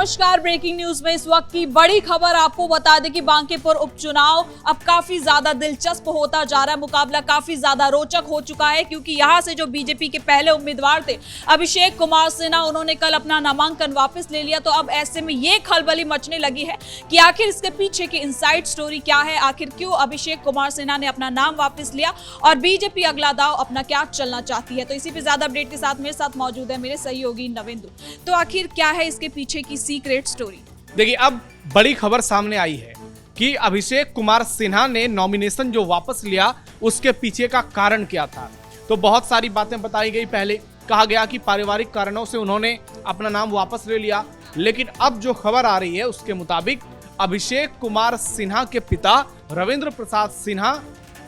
नमस्कार। Breaking news में इस वक्त की बड़ी खबर आपको बता दें कि बांकीपुर उपचुनाव अब काफी ज्यादा दिलचस्प होता जा रहा है। मुकाबला काफी ज्यादा रोचक हो चुका है क्योंकि यहां से जो बीजेपी के पहले उम्मीदवार थे अभिषेक कुमार सिन्हा, उन्होंने कल अपना नामांकन वापस ले लिया। तो अब ऐसे में ये खलबली मचने लगी है कि आखिर इसके पीछे की इनसाइड स्टोरी क्या है, आखिर क्यों अभिषेक कुमार सिन्हा ने अपना नाम वापस लिया और बीजेपी अगला दाव अपना क्या चलना चाहती है। तो इसी पे ज्यादा अपडेट के साथ मेरे साथ मौजूद है मेरे सहयोगी नवेंदु। तो आखिर क्या है इसके पीछे की सीक्रेट स्टोरी? देखिए, अब बड़ी खबर सामने आई है कि अभिषेक कुमार सिन्हा ने नॉमिनेशन जो वापस लिया उसके पीछे का कारण क्या था। तो बहुत सारी बातें बताई गई। पहले कहा गया कि पारिवारिक कारणों से उन्होंने अपना नाम वापस ले लिया, लेकिन अब जो खबर आ रही है उसके मुताबिक अभिषेक कुमार सिन्हा के पिता रविंद्र प्रसाद सिन्हा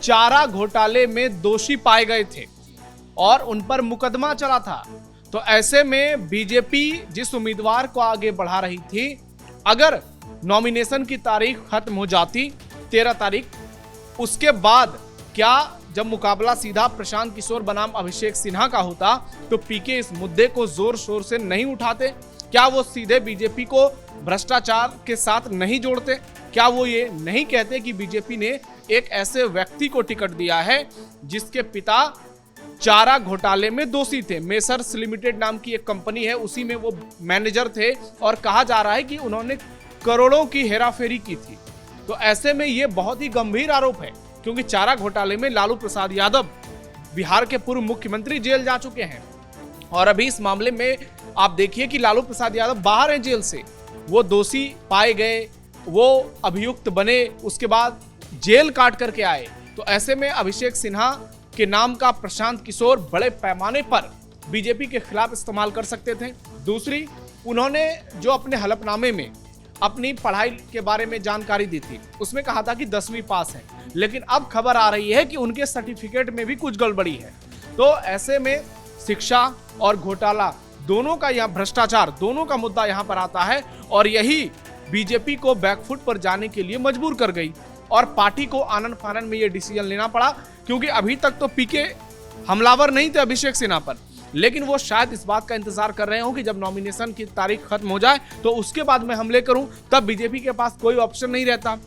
चारा घोटाले में दोषी पाए गए थे और उन पर मुकदमा चला था। तो ऐसे में बीजेपी जिस उम्मीदवार को आगे बढ़ा रही थी, अगर नॉमिनेशन की तारीख खत्म हो जाती 13 तारीख, उसके बाद क्या जब मुकाबला सीधा प्रशांत किशोर बनाम अभिषेक सिन्हा का होता तो पीके इस मुद्दे को जोर शोर से नहीं उठाते? क्या वो सीधे बीजेपी को भ्रष्टाचार के साथ नहीं जोड़ते? क्या वो ये नहीं कहते कि बीजेपी ने एक ऐसे व्यक्ति को टिकट दिया है जिसके पिता चारा घोटाले में दोषी थे? मेसर्स लिमिटेड नाम की एक कंपनी है, उसी में वो मैनेजर थे और कहा जा रहा है कि उन्होंने करोड़ों की हेराफेरी की थी। तो ऐसे में ये बहुत ही गंभीर आरोप है क्योंकि चारा घोटाले में लालू प्रसाद यादव, बिहार के पूर्व मुख्यमंत्री, जेल जा चुके हैं और अभी इस मामले में आप देखिए कि लालू प्रसाद यादव बाहर हैं जेल से। वो दोषी पाए गए, वो अभियुक्त बने, उसके बाद जेल काट करके आए। तो ऐसे में अभिषेक सिन्हा के नाम का प्रशांत किशोर बड़े पैमाने पर बीजेपी के खिलाफ इस्तेमाल कर सकते थे। दूसरी, उन्होंने जो अपने हलफनामे में अपनी पढ़ाई के बारे में जानकारी दी थी उसमें कहा था कि 10वीं पास है, लेकिन अब खबर आ रही है कि उनके सर्टिफिकेट में भी कुछ गड़बड़ी है। तो ऐसे में शिक्षा और घोटाला दोनों का, यहाँ भ्रष्टाचार दोनों का मुद्दा यहाँ पर आता है और यही बीजेपी को बैकफुट पर जाने के लिए मजबूर कर गई और पार्टी को आनन फानन में ये डिसीजन लेना पड़ा क्योंकि अभी तक तो पीके हमलावर नहीं थे अभिषेक सिन्हा पर, लेकिन वो शायद इस बात का इंतजार कर रहे हो कि जब नॉमिनेशन की तारीख खत्म हो जाए तो उसके बाद मैं हमले करूं, तब बीजेपी के पास कोई ऑप्शन नहीं रहता।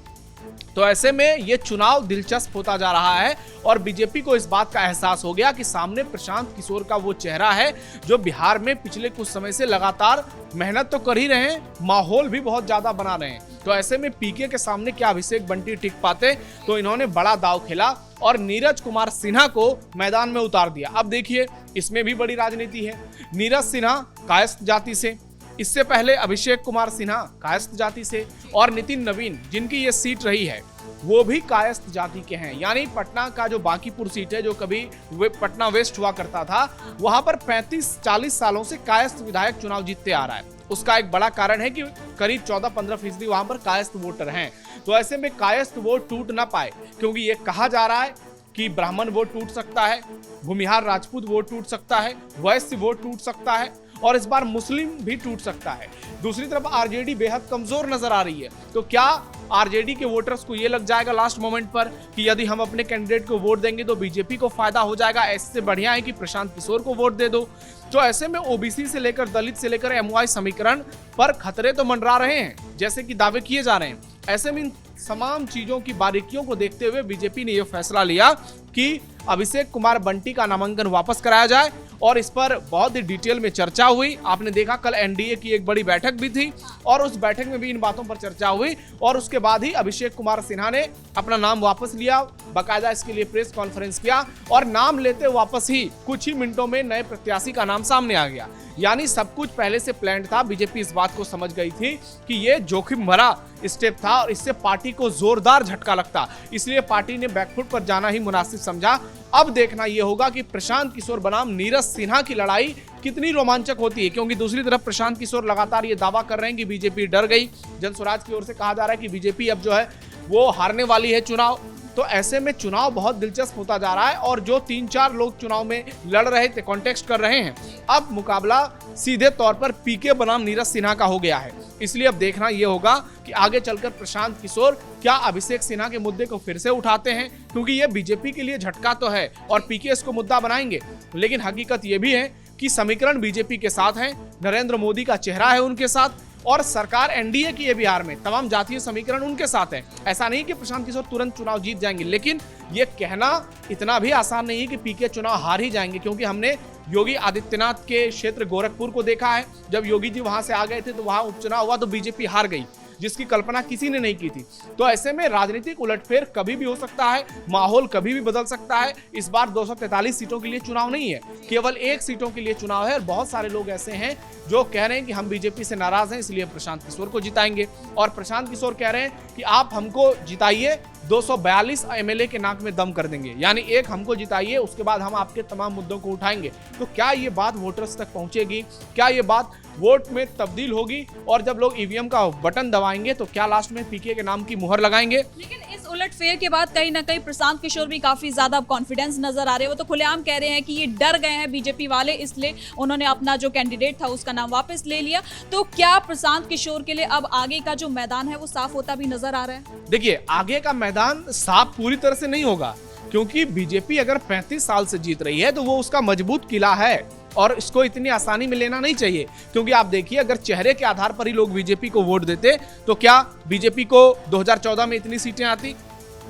तो ऐसे में ये चुनाव दिलचस्प होता जा रहा है और बीजेपी को इस बात का एहसास हो गया कि सामने प्रशांत किशोर का वो चेहरा है जो बिहार में पिछले कुछ समय से लगातार मेहनत तो कर ही रहे हैं, माहौल भी बहुत ज्यादा बना रहे हैं। तो ऐसे में पीके के सामने क्या अभिषेक बंटी टिक पाते? तो इन्होंने बड़ा दाव खेला और नीरज कुमार सिन्हा को मैदान में उतार दिया। अब देखिए, इसमें भी बड़ी राजनीति है। नीरज सिन्हा कायस्थ जाति से, इससे पहले अभिषेक कुमार सिन्हा कायस्थ जाति से और नितिन नवीन जिनकी ये सीट रही है वो भी कायस्थ जाति के हैं। यानी पटना का जो बांकीपुर सीट है, जो कभी पटना वेस्ट हुआ करता था, वहां पर 35-40 सालों से कायस्थ विधायक चुनाव जीतते आ रहा है। उसका एक बड़ा कारण है कि करीब 14-15% वहां पर कायस्थ वोटर हैं। तो ऐसे में कायस्थ वोट टूट ना पाए, क्योंकि ये कहा जा रहा है कि ब्राह्मण वोट टूट सकता है, भूमिहार राजपूत वोट टूट सकता है, वैश्य वोट टूट सकता है और इस बार मुस्लिम भी टूट सकता है। दूसरी तरफ आरजेडी बेहद कमजोर नजर आ रही है। तो क्या आरजेडी के वोटर्स को यह लग जाएगा लास्ट मोमेंट पर कि यदि हम अपने कैंडिडेट को वोट देंगे तो बीजेपी को फायदा हो जाएगा, ऐसे बढ़िया है कि प्रशांत किशोर को वोट दे दो? तो ऐसे में ओबीसी से लेकर दलित से लेकर एमवाई समीकरण पर खतरे तो मंडरा रहे हैं जैसे कि दावे किए जा रहे हैं। ऐसे में इन तमाम चीजों की बारीकियों को देखते हुए बीजेपी ने यह फैसला लिया कि अभिषेक कुमार बंटी का नामांकन वापस कराया जाए और इस पर बहुत ही डिटेल में चर्चा हुई। आपने देखा कल एनडीए की एक बड़ी बैठक भी थी और उस बैठक में भी इन बातों पर चर्चा हुई और उसके बाद ही अभिषेक कुमार सिन्हा ने अपना नाम वापस लिया, बाकायदा इसके लिए प्रेस कॉन्फ्रेंस किया और नाम लेते वापस ही कुछ ही मिनटों में नए प्रत्याशी का नाम सामने आ गया। यानी सब कुछ पहले से प्लान था। बीजेपी इस बात को समझ गई थी कि ये जोखिम भरा स्टेप था और इससे पार्टी को जोरदार झटका लगता, इसलिए पार्टी ने बैकफुट पर जाना ही मुनासिब समझा। अब देखना यह होगा कि प्रशांत किशोर बनाम नीरज सिन्हा की लड़ाई कितनी रोमांचक होती है, क्योंकि दूसरी तरफ प्रशांत किशोर लगातार ये दावा कर रहे हैं कि बीजेपी डर गई। जनस्वराज की ओर से कहा जा रहा है कि बीजेपी अब जो है वो हारने वाली है चुनाव। तो ऐसे में चुनाव बहुत दिलचस्प होता जा रहा है और जो 3-4 लोग चुनाव में लड़ रहे थे, कॉन्टेस्ट कर रहे हैं, अब मुकाबला सीधे तौर पर पीके बनाम नीरज सिन्हा का हो गया है। इसलिए अब देखना यह होगा कि आगे चलकर प्रशांत किशोर क्या अभिषेक सिन्हा के मुद्दे को फिर से उठाते हैं, क्योंकि यह बीजेपी के लिए झटका तो है और पीके इसको मुद्दा बनाएंगे, लेकिन हकीकत यह भी है कि समीकरण बीजेपी के साथ है, नरेंद्र मोदी का चेहरा है उनके साथ और सरकार एनडीए की है बिहार में, तमाम जातीय समीकरण उनके साथ है। ऐसा नहीं कि प्रशांत किशोर तुरंत चुनाव जीत जाएंगे, लेकिन ये कहना इतना भी आसान नहीं है कि पीके चुनाव हार ही जाएंगे, क्योंकि हमने योगी आदित्यनाथ के क्षेत्र गोरखपुर को देखा है। जब योगी जी वहां से आ गए थे तो वहां उपचुनाव हुआ तो बीजेपी हार गई, जिसकी कल्पना किसी ने नहीं की थी। तो ऐसे में राजनीतिक उलटफेर कभी भी हो सकता है, माहौल कभी भी बदल सकता है। इस बार 243 सीटों के लिए चुनाव नहीं है, केवल 1 सीटों के लिए चुनाव है। और बहुत सारे लोग ऐसे हैं जो कह रहे हैं कि हम बीजेपी से नाराज हैं, इसलिए प्रशांत किशोर को जिताएंगे। और प्रशांत किशोर कह रहे हैं कि आप हमको जिताइए, 242 एमएलए के नाक में दम कर देंगे, यानी एक हमको जिताइए, उसके बाद हम आपके तमाम मुद्दों को उठाएंगे। तो क्या ये बात वोटर्स तक पहुंचेगी? क्या ये बात वोट में तब्दील होगी? और जब लोग ईवीएम का बटन दबाएंगे तो क्या लास्ट में पीके के नाम की मुहर लगाएंगे? लेकिन इस उलटफेर के बाद कहीं ना कहीं प्रशांत किशोर भी काफी ज्यादा कॉन्फिडेंस नजर आ रहे हैं। वो तो खुलेआम कह रहे हैं कि ये डर गए हैं बीजेपी वाले, इसलिए उन्होंने अपना जो कैंडिडेट था उसका नाम वापस ले लिया। तो क्या प्रशांत किशोर के लिए अब आगे का जो मैदान है वो साफ होता भी नजर आ रहा है? देखिए, आगे का मैदान साफ पूरी तरह से नहीं होगा, क्योंकि बीजेपी अगर 35 साल से जीत रही है तो वो उसका मजबूत किला है और इसको इतनी आसानी में लेना नहीं चाहिए। क्योंकि आप देखिए, अगर चेहरे के आधार पर ही लोग बीजेपी को वोट देते तो क्या बीजेपी को 2014 में इतनी सीटें आती?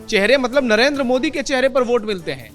चेहरे मतलब नरेंद्र मोदी के चेहरे पर वोट मिलते हैं,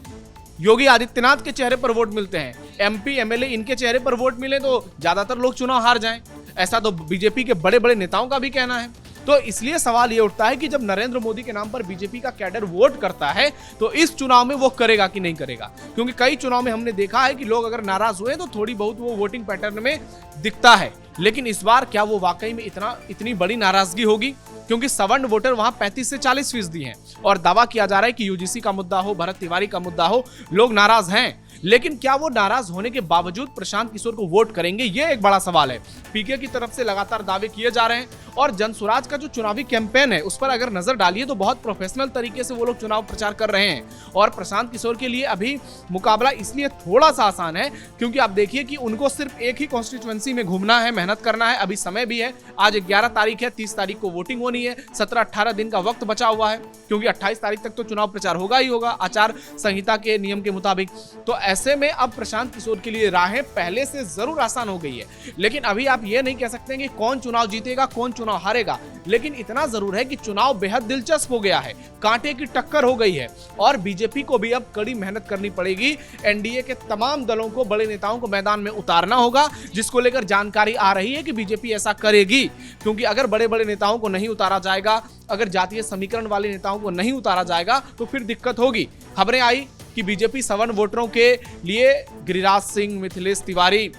योगी आदित्यनाथ के चेहरे पर वोट मिलते हैं, एमपी एमएलए इनके चेहरे पर वोट मिले तो ज्यादातर लोग चुनाव हार जाएं। ऐसा तो बीजेपी के बड़े बड़े नेताओं का भी कहना है। तो इसलिए सवाल ये उठता है कि जब नरेंद्र मोदी के नाम पर बीजेपी का कैडर वोट करता है तो इस चुनाव में वो करेगा कि नहीं करेगा। क्योंकि कई चुनाव में हमने देखा है कि लोग अगर नाराज हुए तो थोड़ी बहुत वो वोटिंग पैटर्न में दिखता है, लेकिन इस बार क्या वो वाकई में इतनी बड़ी नाराजगी होगी? क्योंकि सवर्ण वोटर वहां 35 से 40% हैं और दावा किया जा रहा है कि यूजीसी का मुद्दा हो, भरत तिवारी का मुद्दा हो, लोग नाराज हैं। लेकिन क्या वो नाराज होने के बावजूद प्रशांत किशोर को वोट करेंगे? ये एक बड़ा सवाल है। पीके की तरफ से लगातार दावे किए जा रहे हैं और जनसुराज का जो चुनावी कैंपेन है उस पर अगर नजर डालिए तो बहुत प्रोफेशनल तरीके से वो लोग चुनाव प्रचार कर रहे हैं। और प्रशांत किशोर के लिए अभी मुकाबला इसलिए थोड़ा सा आसान है क्योंकि आप देखिए कि उनको सिर्फ एक ही कॉन्स्टिट्यूएंसी में घूमना है, मेहनत करना है। अभी समय भी है, आज 11 तारीख है, 30 तारीख को वोटिंग होनी है, 17-18 दिन का वक्त बचा हुआ है, क्योंकि 28 तारीख तक तो चुनाव प्रचार होगा ही होगा आचार संहिता के नियम के मुताबिक। तो ऐसे में अब प्रशांत किशोर के लिए राहें पहले से जरूर आसान हो गई है। लेकिन अभी आप ये नहीं कह सकते कि कौन चुनाव जीतेगा, कौन चुनाव हारेगा। लेकिन इतना जरूर है कि चुनाव बेहद दिलचस्प हो गया है, कांटे की टक्कर हो गई है और बीजेपी को भी अब कड़ी मेहनत करनी पड़ेगी। एनडीए के तमाम दलों को, बड़े नेताओं को मैदान में उतारना होगा, जिसको लेकर जानकारी आ रही है कि बीजेपी ऐसा करेगी। क्योंकि अगर बड़े बड़े नेताओं को नहीं उतारा जाएगा, अगर जातीय समीकरण वाले नेताओं को नहीं उतारा जाएगा तो फिर दिक्कत होगी। खबरें आई कि बीजेपी सवर्ण वोटरों के लिए गिरिराज सिंह, मिथिलेश तिवारी,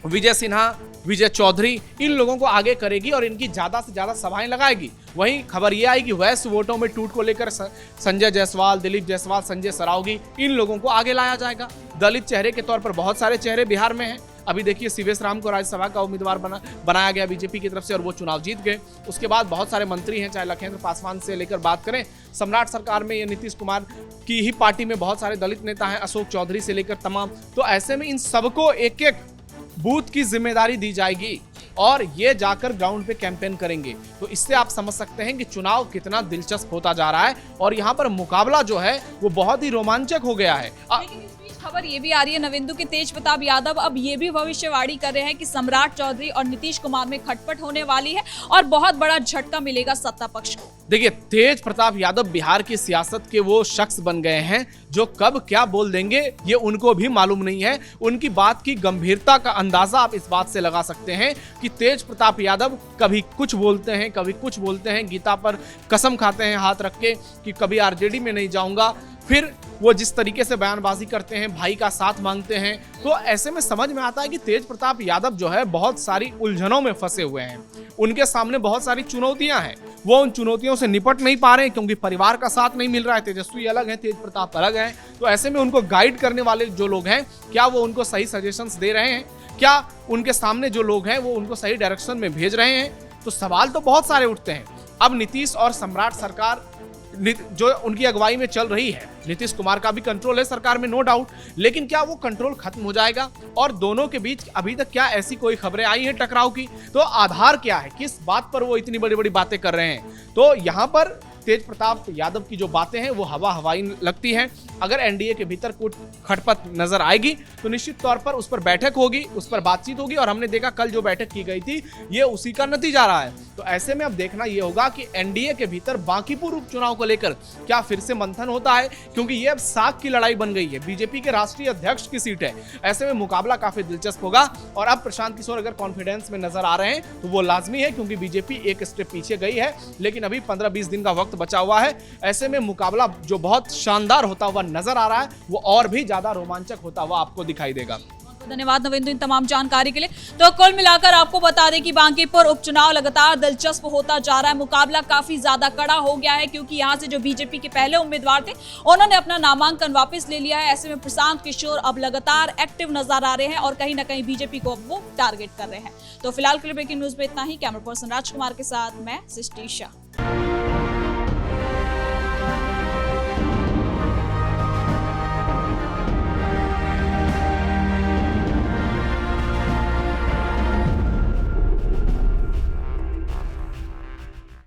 विजय सिन्हा, विजय चौधरी, इन लोगों को आगे करेगी और इनकी ज्यादा से ज्यादा सभाएं लगाएगी। वहीं खबर यह आई कि वैश्य वोटों में टूट को लेकर संजय जायसवाल, दिलीप जायसवाल, संजय सरावगी, इन लोगों को आगे लाया जाएगा। दलित चेहरे के तौर पर बहुत सारे चेहरे बिहार में हैं। अभी देखिए, सीवेश राम को राज्यसभा का उम्मीदवार बनाया गया बीजेपी की तरफ से और वो चुनाव जीत गए। उसके बाद बहुत सारे मंत्री हैं, चाहे लखेंद्र पासवान से लेकर बात करें, सम्राट सरकार में, ये नीतीश कुमार की ही पार्टी में बहुत सारे दलित नेता हैं, अशोक चौधरी से लेकर तमाम। तो ऐसे में इन सबको एक एक बूथ की जिम्मेदारी दी जाएगी और ये जाकर ग्राउंड पे कैंपेन करेंगे। तो इससे आप समझ सकते हैं कि चुनाव कितना दिलचस्प होता जा रहा है और यहाँ पर मुकाबला जो है वो बहुत ही रोमांचक हो गया है। खबर ये भी आ रही है नविंदु के तेज प्रताप यादव अब ये भी भविष्यवाणी कर रहे हैं कि सम्राट चौधरी और नीतीश कुमार में खटपट होने वाली है और बहुत बड़ा झटका मिलेगा सत्ता पक्ष को। देखिए, तेज प्रताप यादव बिहार की सियासत के वो शख्स बन गए हैं जो कब क्या बोल देंगे ये उनको भी मालूम नहीं है। उनकी बात की गंभीरता का अंदाजा आप इस बात से लगा सकते हैं कि तेज प्रताप यादव कभी कुछ बोलते हैं, कभी कुछ बोलते हैं, गीता पर कसम खाते हैं हाथ रख के कि कभी आरजेडी में नहीं जाऊंगा, फिर वो जिस तरीके से बयानबाजी करते हैं, भाई का साथ मांगते हैं। तो ऐसे में समझ में आता है कि तेज प्रताप यादव जो है बहुत सारी उलझनों में फंसे हुए हैं। उनके सामने बहुत सारी चुनौतियां हैं, वो उन चुनौतियों से निपट नहीं पा रहे हैं क्योंकि परिवार का साथ नहीं मिल रहा है। तेजस्वी अलग है, तेज प्रताप अलग है। तो ऐसे में उनको गाइड करने वाले जो लोग हैं, क्या वो उनको सही सजेशंस दे रहे हैं? क्या उनके सामने जो लोग हैं वो उनको सही डायरेक्शन में भेज रहे हैं? तो सवाल तो बहुत सारे उठते हैं। अब नीतीश और सम्राट सरकार जो उनकी अगुवाई में चल रही है, नीतीश कुमार का भी कंट्रोल है सरकार में, नो डाउट, लेकिन क्या वो कंट्रोल खत्म हो जाएगा? और दोनों के बीच अभी तक क्या ऐसी कोई खबरें आई हैं टकराव की? तो आधार क्या है, किस बात पर वो इतनी बड़ी बड़ी बातें कर रहे हैं? तो यहाँ पर तेज प्रताप यादव की जो बातें हैं वो हवा हवाई लगती हैं। अगर एनडीए के भीतर कुछ खटपट नजर आएगी तो निश्चित तौर पर उस पर बैठक होगी, उस पर बातचीत होगी, और हमने देखा कल जो बैठक की गई थी ये उसी का नतीजा रहा है। तो ऐसे में अब देखना ये होगा कि एनडीए के भीतर बांकीपुर उपचुनाव को लेकर क्या फिर से मंथन होता है, क्योंकि ये अब साख की लड़ाई बन गई है, बीजेपी के राष्ट्रीय अध्यक्ष की सीट है। ऐसे में मुकाबला काफी दिलचस्प होगा। और अब प्रशांत किशोर अगर कॉन्फिडेंस में नजर आ रहे हैं तो वो लाजमी है, क्योंकि बीजेपी एक स्टेप पीछे गई है, लेकिन अभी 15-20 दिन का वक्त बचा हुआ है। ऐसे में मुकाबला जो बहुत शानदार होता हुआ नजर आ रहा है वो और भी ज्यादा रोमांचक होता हुआ आपको दिखाई देगा। धन्यवाद नवेंदु इन तमाम जानकारी के लिए। तो कुल मिलाकर आपको बता दें कि बांकीपुर उपचुनाव लगातार दिलचस्प होता जा रहा है। मुकाबला काफी ज्यादा कड़ा हो गया है, क्योंकि यहां से जो बीजेपी के पहले उम्मीदवार थे उन्होंने अपना नामांकन वापस ले लिया है। ऐसे में प्रशांत किशोर अब लगातार एक्टिव नजर आ रहे हैं और कहीं ना कहीं बीजेपी को अब वो टारगेट कर रहे हैं। तो फिलहाल के लिए ब्रेकिंग न्यूज में इतना ही। कैमरा पर्सन राजकुमार के साथ मैं सृष्टि शाह।